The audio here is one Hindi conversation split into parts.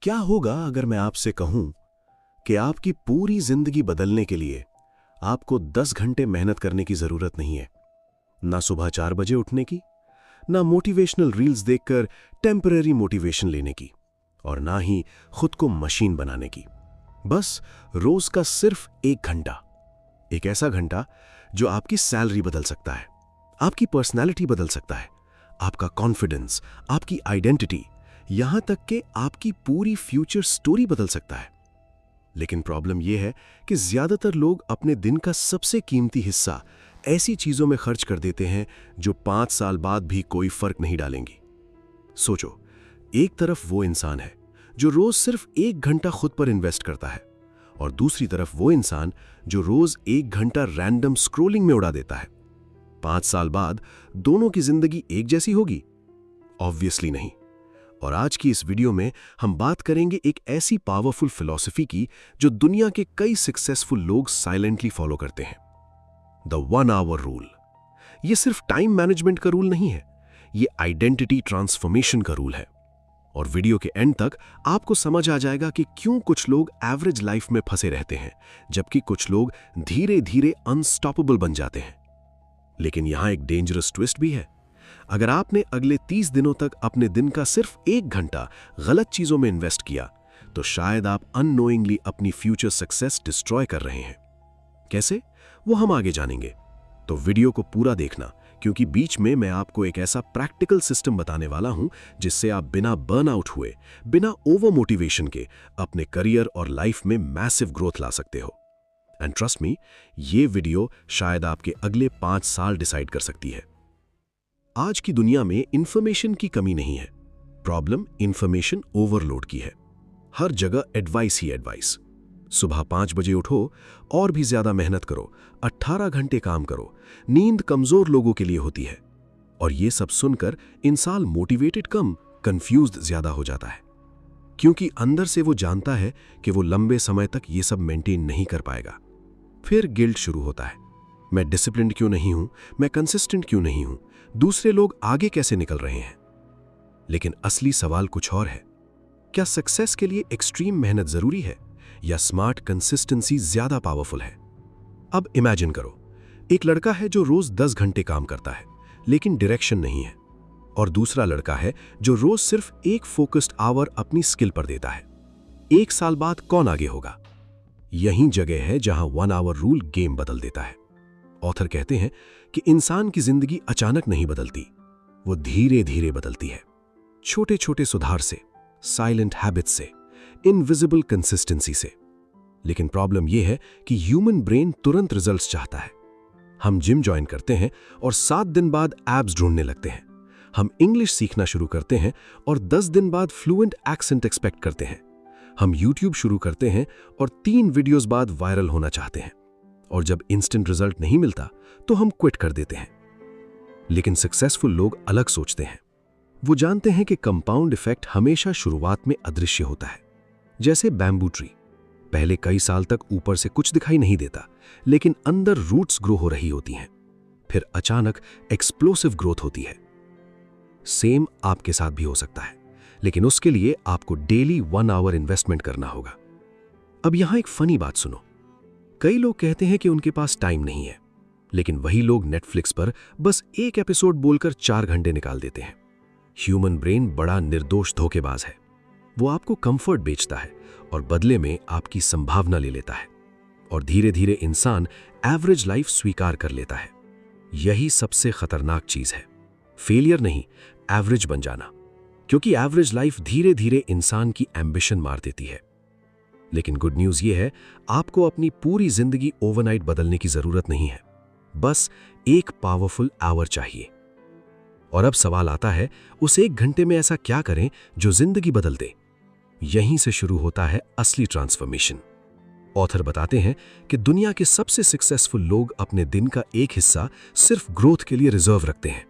क्या होगा अगर मैं आपसे कहूं कि आपकी पूरी जिंदगी बदलने के लिए आपको 10 घंटे मेहनत करने की जरूरत नहीं है। ना सुबह 4 बजे उठने की, ना मोटिवेशनल रील्स देखकर टेम्पररी मोटिवेशन लेने की, और ना ही खुद को मशीन बनाने की। बस रोज का सिर्फ 1 घंटा, एक ऐसा घंटा जो आपकी सैलरी बदल सकता है, आपकी पर्सनैलिटी बदल सकता है, आपका कॉन्फिडेंस, आपकी आइडेंटिटी, यहां तक कि आपकी पूरी फ्यूचर स्टोरी बदल सकता है। लेकिन प्रॉब्लम यह है कि ज्यादातर लोग अपने दिन का सबसे कीमती हिस्सा ऐसी चीजों में खर्च कर देते हैं जो 5 साल बाद भी कोई फर्क नहीं डालेंगी। सोचो, एक तरफ वो इंसान है जो रोज सिर्फ 1 घंटा खुद पर इन्वेस्ट करता है, और दूसरी तरफ वो इंसान जो रोज 1 घंटा रैंडम स्क्रोलिंग में उड़ा देता है। 5 साल बाद दोनों की जिंदगी एक जैसी होगी? ऑब्वियसली नहीं। और आज की इस वीडियो में हम बात करेंगे एक ऐसी पावरफुल फिलॉसफी की जो दुनिया के कई सक्सेसफुल लोग साइलेंटली फॉलो करते हैं, द 1 आवर रूल। यह सिर्फ टाइम मैनेजमेंट का रूल नहीं है, यह आइडेंटिटी ट्रांसफॉर्मेशन का रूल है। और वीडियो के एंड तक आपको समझ आ जाएगा कि क्यों कुछ लोग एवरेज लाइफ में फंसे रहते हैं जबकि कुछ लोग धीरे धीरे अनस्टॉपेबल बन जाते हैं। लेकिन यहां एक डेंजरस ट्विस्ट भी है। अगर आपने अगले 30 दिनों तक अपने दिन का सिर्फ 1 घंटा गलत चीजों में इन्वेस्ट किया, तो शायद आप अननोइंगली अपनी फ्यूचर सक्सेस डिस्ट्रॉय कर रहे हैं। कैसे, वो हम आगे जानेंगे। तो वीडियो को पूरा देखना, क्योंकि बीच में मैं आपको एक ऐसा प्रैक्टिकल सिस्टम बताने वाला हूं जिससे आप बिना बर्नआउट हुए, बिना ओवर मोटिवेशन के अपने करियर और लाइफ में मैसिव ग्रोथ ला सकते हो। एंड ट्रस्ट मी, ये वीडियो शायद आपके अगले 5 साल डिसाइड कर सकती है। आज की दुनिया में इंफॉर्मेशन की कमी नहीं है, प्रॉब्लम इंफॉर्मेशन ओवरलोड की है। हर जगह एडवाइस ही एडवाइस। सुबह 5 बजे उठो और भी ज्यादा मेहनत करो, 18 घंटे काम करो, नींद कमजोर लोगों के लिए होती है। और ये सब सुनकर इंसान मोटिवेटेड कम, कंफ्यूज्ड ज्यादा हो जाता है, क्योंकि अंदर से वो जानता है कि वो लंबे समय तक ये सब मेंटेन नहीं कर पाएगा। फिर गिल्ट शुरू होता है, मैं डिसिप्लिन्ड क्यों नहीं हूं, मैं कंसिस्टेंट क्यों नहीं हूं, दूसरे लोग आगे कैसे निकल रहे हैं। लेकिन असली सवाल कुछ और है। क्या सक्सेस के लिए एक्सट्रीम मेहनत जरूरी है, या स्मार्ट कंसिस्टेंसी ज्यादा पावरफुल है? अब इमेजिन करो, एक लड़का है जो रोज 10 घंटे काम करता है लेकिन डायरेक्शन नहीं है, और दूसरा लड़का है जो रोज सिर्फ 1 फोकस्ड आवर अपनी स्किल पर देता है। 1 साल बाद कौन आगे होगा? यही जगह है जहां 1 आवर रूल गेम बदल देता है। ऑथर कहते हैं कि इंसान की जिंदगी अचानक नहीं बदलती, वो धीरे धीरे बदलती है, छोटे छोटे सुधार से, साइलेंट हैबिट्स से, इनविजिबल कंसिस्टेंसी से। लेकिन प्रॉब्लम यह है कि ह्यूमन ब्रेन तुरंत रिजल्ट्स चाहता है। हम जिम ज्वाइन करते हैं और 7 दिन बाद एब्स ढूंढने लगते हैं। हम इंग्लिश सीखना शुरू करते हैं और 10 दिन बाद फ्लुएंट एक्सेंट एक्सपेक्ट करते हैं। हम यूट्यूब शुरू करते हैं और 3 वीडियोस बाद वायरल होना चाहते हैं, और जब इंस्टेंट रिजल्ट नहीं मिलता तो हम क्विट कर देते हैं। लेकिन सक्सेसफुल लोग अलग सोचते हैं। वो जानते हैं कि कंपाउंड इफेक्ट हमेशा शुरुआत में अदृश्य होता है। जैसे बैम्बू ट्री, पहले कई साल तक ऊपर से कुछ दिखाई नहीं देता, लेकिन अंदर रूट्स ग्रो हो रही होती हैं। फिर अचानक एक्सप्लोसिव ग्रोथ होती है। सेम आपके साथ भी हो सकता है, लेकिन उसके लिए आपको डेली 1 आवर इन्वेस्टमेंट करना होगा। अब यहां एक फनी बात सुनो। कई लोग कहते हैं कि उनके पास टाइम नहीं है, लेकिन वही लोग नेटफ्लिक्स पर बस 1 एपिसोड बोलकर 4 घंटे निकाल देते हैं। ह्यूमन ब्रेन बड़ा निर्दोष धोखेबाज है। वो आपको कंफर्ट बेचता है और बदले में आपकी संभावना ले लेता है, और धीरे धीरे इंसान एवरेज लाइफ स्वीकार कर लेता है। यही सबसे खतरनाक चीज है, फेलियर नहीं, एवरेज बन जाना, क्योंकि एवरेज लाइफ धीरे धीरे इंसान की एम्बिशन मार देती है। लेकिन गुड न्यूज ये है, आपको अपनी पूरी जिंदगी ओवरनाइट बदलने की जरूरत नहीं है, बस 1 पावरफुल आवर चाहिए। और अब सवाल आता है, उस 1 घंटे में ऐसा क्या करें जो जिंदगी बदल दे? यहीं से शुरू होता है असली ट्रांसफॉर्मेशन। ऑथर बताते हैं कि दुनिया के सबसे सक्सेसफुल लोग अपने दिन का एक हिस्सा सिर्फ ग्रोथ के लिए रिजर्व रखते हैं।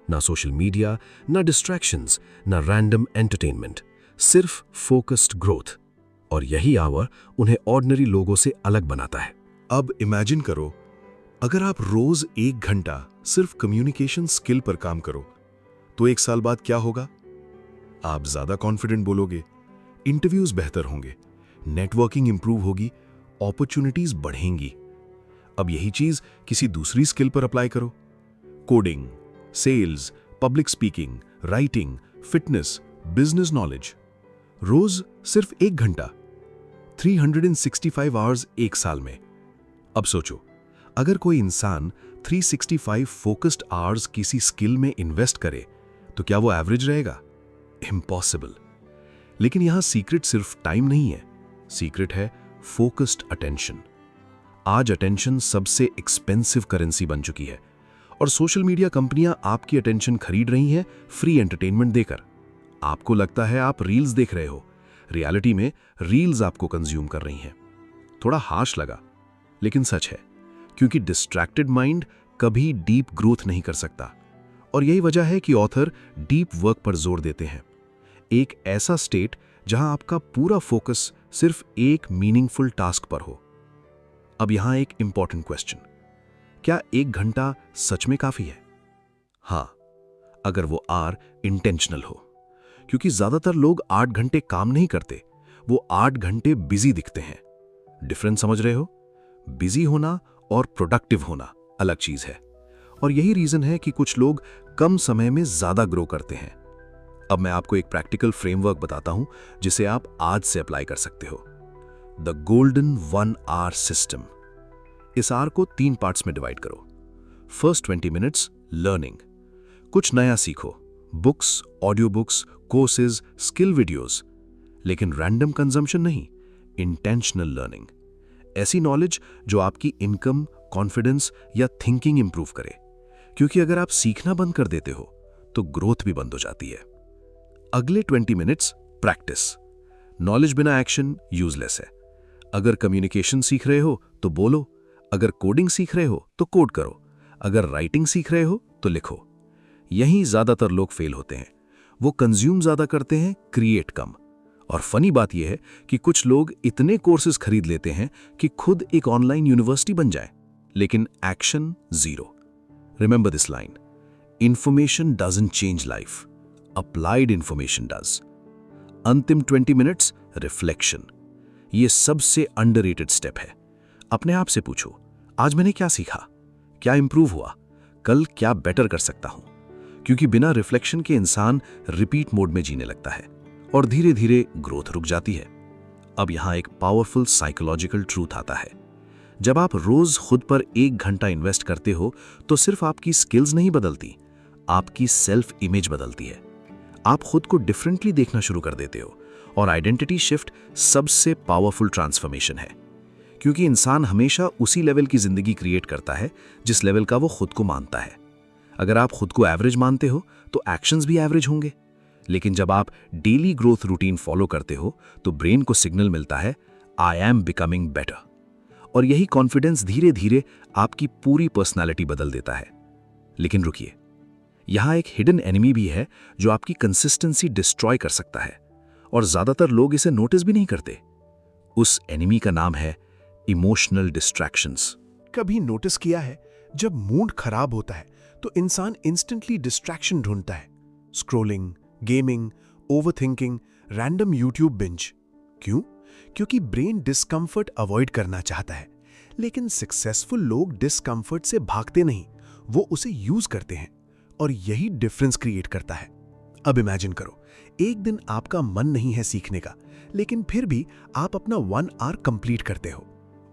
ना सोशल मीडिया, ना डिस्ट्रैक्शंस, ना रैंडम एंटरटेनमेंट, सिर्फ फोकस्ड ग्रोथ। और यही आवर उन्हें ऑर्डिनरी लोगों से अलग बनाता है। अब इमेजिन करो, अगर आप रोज 1 घंटा सिर्फ कम्युनिकेशन स्किल पर काम करो, तो 1 साल बाद क्या होगा? आप ज्यादा कॉन्फिडेंट बोलोगे, इंटरव्यूज बेहतर होंगे, नेटवर्किंग इंप्रूव होगी, अपॉर्चुनिटीज बढ़ेंगी। अब यही चीज किसी दूसरी स्किल पर अप्लाई करो। Coding, sales, public speaking, writing, fitness, business knowledge. रोज सिर्फ 1 घंटा, 365 आवर्स एक साल में। अब सोचो, अगर कोई इंसान 365 फोकस्ड आवर्स किसी स्किल में इन्वेस्ट करे तो क्या वो एवरेज रहेगा? इम्पॉसिबल। लेकिन यहां सीक्रेट सिर्फ टाइम नहीं है, सीक्रेट है फोकस्ड अटेंशन। आज अटेंशन सबसे एक्सपेंसिव करेंसी बन चुकी है और सोशल मीडिया कंपनियां आपकी अटेंशन खरीद रही हैं फ्री एंटरटेनमेंट देकर। आपको लगता है आप रील्स देख रहे हो, रियलिटी में रील्स आपको कंज्यूम कर रही हैं। थोड़ा हार्श लगा, लेकिन सच है, क्योंकि डिस्ट्रैक्टेड माइंड कभी डीप ग्रोथ नहीं कर सकता। और यही वजह है कि ऑथर डीप वर्क पर जोर देते हैं। एक ऐसा स्टेट जहां आपका पूरा फोकस सिर्फ एक मीनिंगफुल टास्क पर हो। अब यहां एक इंपॉर्टेंट क्वेश्चन, क्या 1 घंटा सच में काफी है? हां, अगर वो आर इंटेंशनल हो। क्योंकि ज्यादातर लोग 8 घंटे काम नहीं करते, वो 8 घंटे बिजी दिखते हैं। डिफरेंस समझ रहे हो? बिजी होना और प्रोडक्टिव होना अलग चीज है। और यही रीजन है कि कुछ लोग कम समय में ज्यादा ग्रो करते हैं। अब मैं आपको एक प्रैक्टिकल फ्रेमवर्क बताता हूं जिसे आप आज से अप्लाई कर सकते हो। The golden 1 hour system. इस आर को 3 पार्ट्स में डिवाइड करो। फर्स्ट 20 मिनट्स लर्निंग, कुछ नया सीखो, books, audio books, courses, skill videos. लेकिन रैंडम कंजम्पशन नहीं, इंटेंशनल लर्निंग। ऐसी नॉलेज जो आपकी इनकम, कॉन्फिडेंस या थिंकिंग इंप्रूव करे। क्योंकि अगर आप सीखना बंद कर देते हो तो ग्रोथ भी बंद हो जाती है। अगले 20 मिनट्स प्रैक्टिस। नॉलेज बिना एक्शन यूजलेस है। अगर कम्युनिकेशन सीख रहे हो तो बोलो, अगर कोडिंग सीख रहे हो तो कोड करो, अगर राइटिंग सीख रहे हो तो लिखो। यहीं ज्यादातर लोग फेल होते हैं। वो कंज्यूम ज्यादा करते हैं, क्रिएट कम। और फनी बात यह है कि कुछ लोग इतने कोर्सेज खरीद लेते हैं कि खुद एक ऑनलाइन यूनिवर्सिटी बन जाए, लेकिन action zero. Remember this line, information doesn't change life, applied information does. अंतिम 20 मिनट्स रिफ्लेक्शन। यह सबसे अंडररेटेड स्टेप है। अपने आप से पूछो, आज मैंने क्या सीखा, क्या इंप्रूव हुआ, कल क्या बेटर कर सकता हूं। क्योंकि बिना रिफ्लेक्शन के इंसान रिपीट मोड में जीने लगता है और धीरे धीरे ग्रोथ रुक जाती है। अब यहां एक पावरफुल साइकोलॉजिकल ट्रूथ आता है। जब आप रोज खुद पर 1 घंटा इन्वेस्ट करते हो तो सिर्फ आपकी स्किल्स नहीं बदलती, आपकी सेल्फ इमेज बदलती है। आप खुद को डिफरेंटली देखना शुरू कर देते हो और आइडेंटिटी शिफ्ट सबसे पावरफुल ट्रांसफॉर्मेशन है। क्योंकि इंसान हमेशा उसी लेवल की जिंदगी क्रिएट करता है जिस लेवल का वो खुद को मानता है। अगर आप खुद को एवरेज मानते हो तो एक्शंस भी एवरेज होंगे। लेकिन जब आप डेली ग्रोथ रूटीन फॉलो करते हो तो ब्रेन को सिग्नल मिलता है, आई एम बिकमिंग बेटर। और यही कॉन्फिडेंस धीरे धीरे आपकी पूरी पर्सनालिटी बदल देता है। लेकिन रुकिए, यहां एक हिडन एनिमी भी है जो आपकी कंसिस्टेंसी डिस्ट्रॉय कर सकता है और ज्यादातर लोग इसे नोटिस भी नहीं करते। उस एनिमी का नाम है इमोशनल डिस्ट्रैक्शंस। कभी नोटिस किया है, जब मूड खराब होता है तो इंसान इंस्टेंटली डिस्ट्रैक्शन ढूंढता है। Scrolling, gaming, overthinking, random YouTube binge. क्यों? क्योंकि ब्रेन डिस्कंफर्ट अवॉइड करना चाहता है। लेकिन सक्सेसफुल लोग डिस्कंफर्ट से भागते नहीं, वो उसे यूज करते हैं। और यही डिफरेंस क्रिएट करता है। अब इमेजिन करो, एक दिन आपका मन नहीं है सीखने का, लेकिन फिर भी आप अपना 1 आवर कंप्लीट करते हो।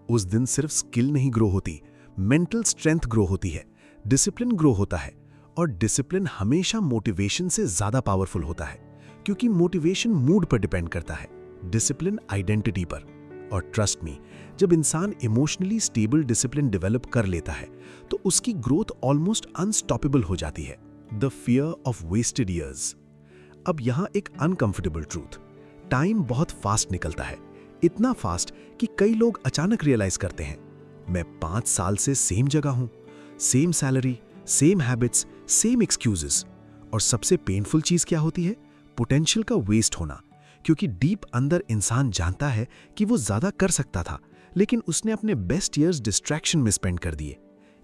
उस दिन सिर्फ स्किल नहीं ग्रो होती, मेंटल स्ट्रेंथ ग्रो होती है, डिसिप्लिन ग्रो होता है। और डिसिप्लिन हमेशा मोटिवेशन से ज्यादा पावरफुल होता है, क्योंकि मोटिवेशन मूड पर डिपेंड करता है, डिसिप्लिन आइडेंटिटी पर। और ट्रस्ट मी, जब इंसान इमोशनली स्टेबल डिसिप्लिन डेवलप कर लेता है तो उसकी ग्रोथ ऑलमोस्ट अनस्टॉपेबल हो जाती है। The fear of wasted years. अब यहां एक अनकंफर्टेबल ट्रूथ, टाइम बहुत फास्ट निकलता है। इतना फास्ट कि कई लोग अचानक रियलाइज करते हैं, मैं 5 साल से सेम जगह हूं, same salary, same habits, same excuses. और सबसे पेनफुल चीज क्या होती है? पोटेंशियल का वेस्ट होना। क्योंकि डीप अंदर इंसान जानता है कि वो ज्यादा कर सकता था, लेकिन उसने अपने बेस्ट ईयर्स डिस्ट्रैक्शन में स्पेंड कर दिए।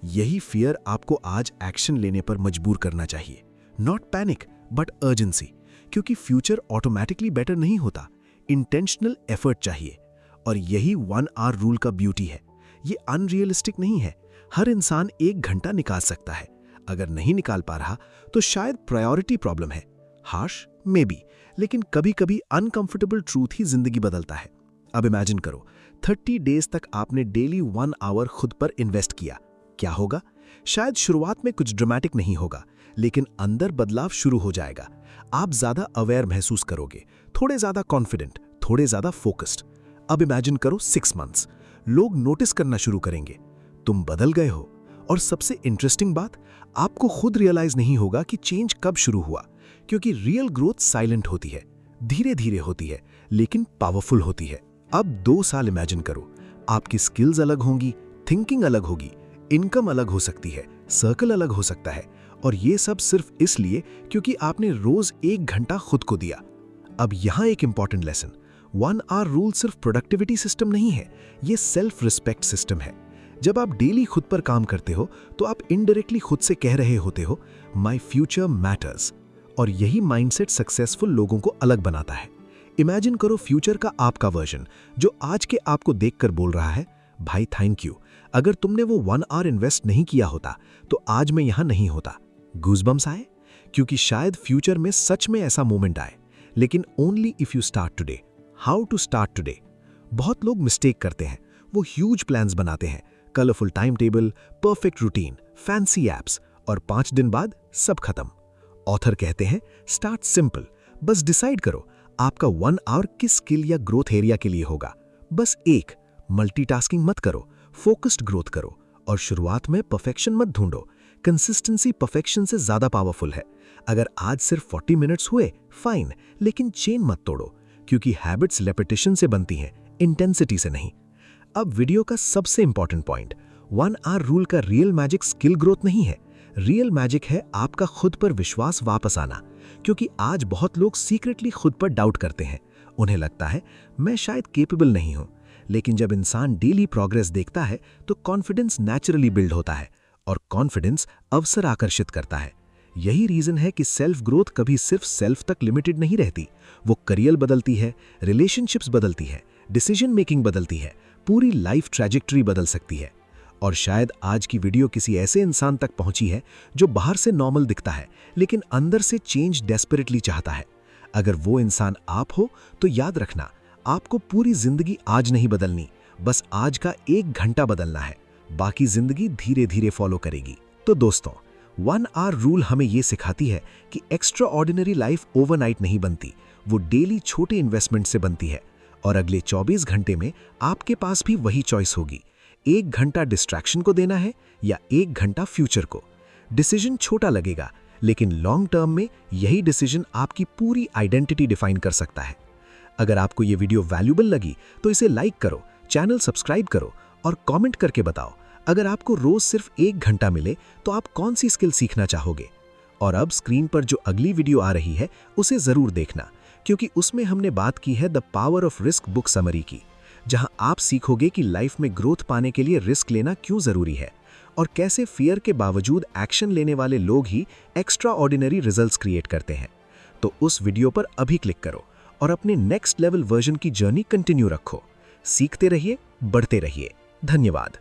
यही फियर आपको आज एक्शन लेने पर मजबूर करना चाहिए। Not panic but urgency. क्योंकि फ्यूचर ऑटोमेटिकली बेटर नहीं होता, इंटेंशनल एफर्ट चाहिए। और यही 1 आवर रूल का ब्यूटी है। ये अनरियलिस्टिक नहीं है। हर इंसान 1 घंटा निकाल सकता है। अगर नहीं निकाल पा रहा तो शायद प्रायोरिटी प्रॉब्लम है। हार्श मे बी, लेकिन कभी कभी अनकंफर्टेबल ट्रूथ ही जिंदगी बदलता है। अब इमेजिन करो 30 डेज तक आपने डेली 1 आवर खुद पर इन्वेस्ट किया। क्या होगा? शायद शुरुआत में कुछ ड्रामेटिक नहीं होगा, लेकिन अंदर बदलाव शुरू हो जाएगा। आप ज्यादा अवेयर महसूस करोगे, थोड़े ज्यादा कॉन्फिडेंट, थोड़े ज्यादा फोकस्ड। अब इमेजिन करो 6 मंथ्स, लोग नोटिस करना शुरू करेंगे, तुम बदल गए हो। और सबसे इंटरेस्टिंग बात, आपको खुद रियलाइज नहीं होगा कि चेंज कब शुरू हुआ, क्योंकि रियल ग्रोथ साइलेंट होती है, धीरे धीरे होती है, लेकिन पावरफुल होती है। अब 2 साल इमेजिन करो, आपकी स्किल्स अलग होंगी, थिंकिंग अलग होगी, इनकम अलग हो सकती है, सर्कल अलग हो सकता है। और ये सब सिर्फ इसलिए क्योंकि आपने रोज 1 घंटा खुद को दिया। अब यहां एक इंपॉर्टेंट लेसन, 1 आवर रूल सिर्फ प्रोडक्टिविटी सिस्टम नहीं है, ये सेल्फ रिस्पेक्ट सिस्टम है। जब आप डेली खुद पर काम करते हो तो आप इनडायरेक्टली खुद से कह रहे होते हो, माई फ्यूचर मैटर्स। और यही माइंडसेट सक्सेसफुल लोगों को अलग बनाता है। इमेजिन करो फ्यूचर का आपका वर्जन, जो आज के आपको देखकर बोल रहा है, भाई थैंक यू, अगर तुमने वो 1 आवर इन्वेस्ट नहीं किया होता तो आज मैं यहां नहीं होता। गूज़बम्स आए? क्योंकि शायद फ्यूचर में सच में ऐसा मोमेंट आए, लेकिन only if you start today. How to start today? बहुत लोग मिस्टेक करते हैं। वो ह्यूज प्लान्स बनाते हैं, colourful time table, perfect routine, fancy apps, और 5 दिन बाद सब खत्म। ऑथर कहते हैं, स्टार्ट सिंपल, बस डिसाइड करो आपका 1 आवर किस स्किल या ग्रोथ एरिया के लिए होगा। बस एक, मल्टीटास्किंग मत करो, फोकस्ड ग्रोथ करो। और शुरुआत में परफेक्शन मत ढूंढो, कंसिस्टेंसी परफेक्शन से ज्यादा पावरफुल है। अगर आज सिर्फ 40 मिनट्स हुए, फाइन, लेकिन चेन मत तोड़ो, क्योंकि हैबिट्स रेपिटेशन से बनती हैं, इंटेंसिटी से नहीं। अब वीडियो का सबसे इंपॉर्टेंट पॉइंट, 1 आवर रूल का रियल मैजिक स्किल ग्रोथ नहीं है। रियल मैजिक है आपका खुद पर विश्वास वापस आना। क्योंकि आज बहुत लोग सीक्रेटली खुद पर डाउट करते हैं। उन्हें लगता है मैं शायद केपेबल नहीं हूं। लेकिन जब इंसान डेली प्रोग्रेस देखता है तो कॉन्फिडेंस नेचुरली बिल्ड होता है, और कॉन्फिडेंस अवसर आकर्षित करता है। यही रीजन है कि सेल्फ ग्रोथ कभी सिर्फ सेल्फ तक लिमिटेड नहीं रहती। वो करियर बदलती है, रिलेशनशिप्स बदलती है, डिसीजन मेकिंग बदलती है, पूरी लाइफ ट्रैजेक्टरी बदल सकती है। और शायद आज की वीडियो किसी ऐसे इंसान तक पहुंची है जो बाहर से नॉर्मल दिखता है, लेकिन अंदर से चेंज डेस्परेटली चाहता है। अगर वो इंसान आप हो तो याद रखना, आपको पूरी जिंदगी आज नहीं बदलनी, बस आज का 1 घंटा बदलना है। बाकी जिंदगी धीरे धीरे फॉलो करेगी। तो दोस्तों, 1 आवर रूल हमें ये सिखाती है कि एक्स्ट्रा ऑर्डिनरी लाइफ ओवरनाइट नहीं बनती, वो डेली छोटे इन्वेस्टमेंट से बनती है। और अगले 24 घंटे में आपके पास भी वही चॉइस होगी, 1 घंटा डिस्ट्रैक्शन को देना है या 1 घंटा फ्यूचर को। डिसीजन छोटा लगेगा, लेकिन लॉन्ग टर्म में यही डिसीजन आपकी पूरी आइडेंटिटी डिफाइन कर सकता है। अगर आपको ये वीडियो वैल्यूबल लगी तो इसे लाइक करो, चैनल सब्सक्राइब करो और कमेंट करके बताओ अगर आपको रोज सिर्फ 1 घंटा मिले तो आप कौन सी स्किल सीखना चाहोगे। और अब स्क्रीन पर जो अगली वीडियो आ रही है उसे जरूर देखना, क्योंकि उसमें हमने बात की है the power of risk book summary की, जहां आप सीखोगे कि लाइफ में ग्रोथ पाने के लिए रिस्क लेना क्यों जरूरी है और कैसे फियर के बावजूद एक्शन लेने वाले लोग ही एक्स्ट्रा ऑर्डिनरी रिजल्ट्स क्रिएट करते हैं। तो उस वीडियो पर अभी क्लिक करो और अपने नेक्स्ट लेवल वर्जन की जर्नी कंटिन्यू रखो। सीखते रहिए, बढ़ते रहिए। धन्यवाद।